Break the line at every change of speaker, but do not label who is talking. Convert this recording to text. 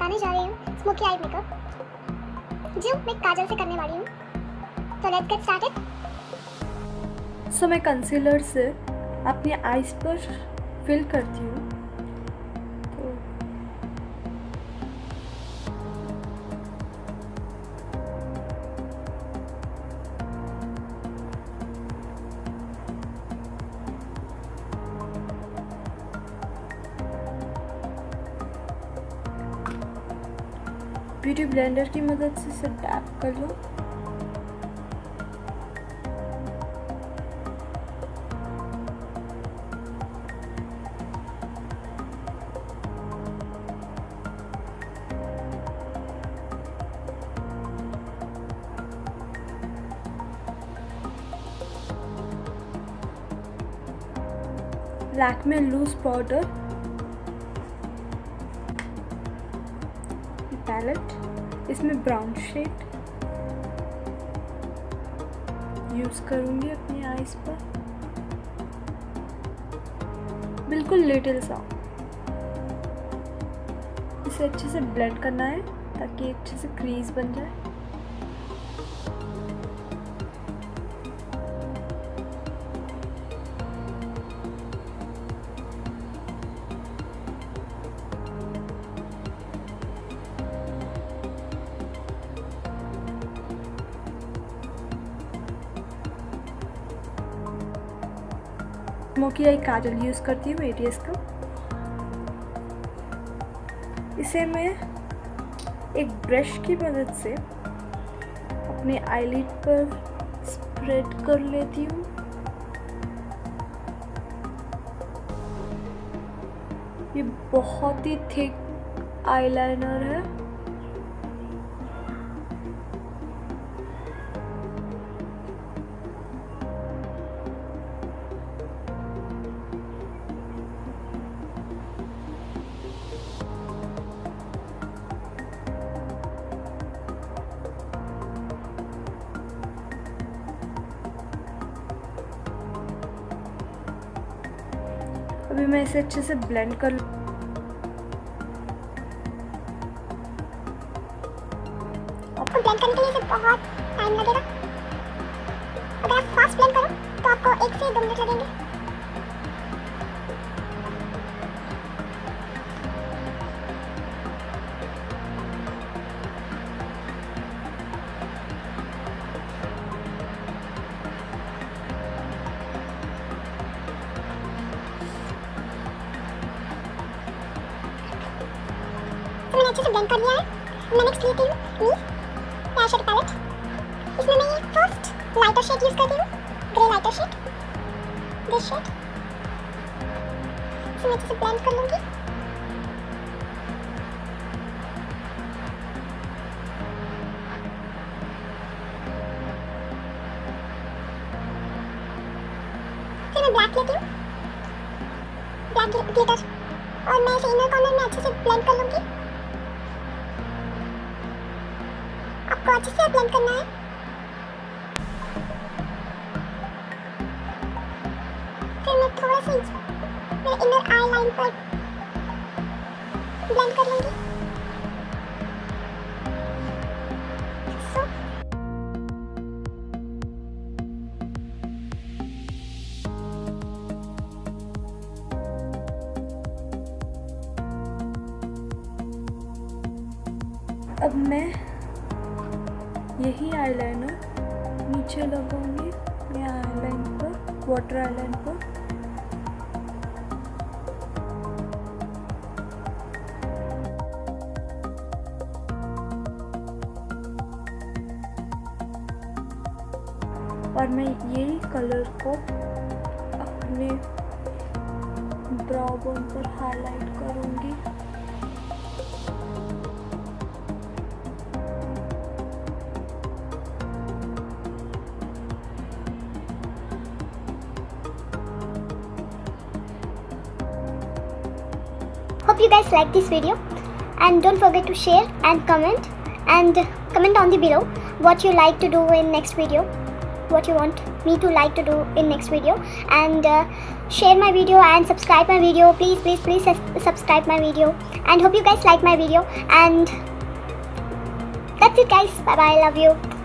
करवाने जा रही हूँ स्मोकी आई मेकअप जो मैं काजल से करने वाली हूँ। तो लेट्स गेट स्टार्टेड।
सो मैं कंसीलर से अपनी आईज पर फिल करती हूँ। तो ब्यूटी ब्लेंडर की मदद से इसे डैप कर लो। लैक्मे लूज पाउडर, पैलेट, इसमें ब्राउन शेड यूज करूंगी अपनी आईज पर, बिल्कुल लिटिल सा। इसे अच्छे से ब्लेंड करना है ताकि अच्छे से क्रीज बन जाए। स्मोकी आई काजल यूज़ करती हूँ एटीएस का। इसे मैं एक ब्रश की मदद से अपने आईलिड पर स्प्रेड कर लेती हूँ। ये बहुत ही थिक आईलाइनर है। अभी मैं इसे अच्छे से ब्लेंड कर लूँ।
आपको ब्लेंड करने के लिए इसे बहुत टाइम लगेगा। अगर आप फास्ट ब्लेंड करो तो आपको 1 से 2 मिनट लगेंगे। तो मैंने अच्छे से ब्लेंड कर लिया है। मैं नेक्स्ट लेती हूँ मीस आई शेड पैलेट। इसमें मैं ये फर्स्ट लाइटर शेड यूज करती हूँ, grey lighter shade, this shade. इसे मैं अच्छे से ब्लेंड कर लूँगी। फिर मैं ब्लैक लेती हूँ, ब्लैक ग्लिटर, और मैं इसे इनर कॉर्नर में अच्छे से ब्लेंड कर लूँगी। आपको अच्छे से ब्लेंड करना है। फिर मैं थोड़ा सा मेरे इनर आई लाइन पर ब्लेंड कर लूँगी।
अब मैं यही आईलाइनर नीचे लगाऊंगी अपने आईलाइन पर, वाटर आईलाइन पर। और मैं यही कलर को अपने ब्राउ बोन पर हाईलाइट करूंगी।
Hope you guys like this video, and don't forget to share and comment on the below what you like to do in next video. what you want me to like to do in next video, and share my video and subscribe my video. Please subscribe my video, and hope you guys like my video. And that's it guys, bye bye, love you.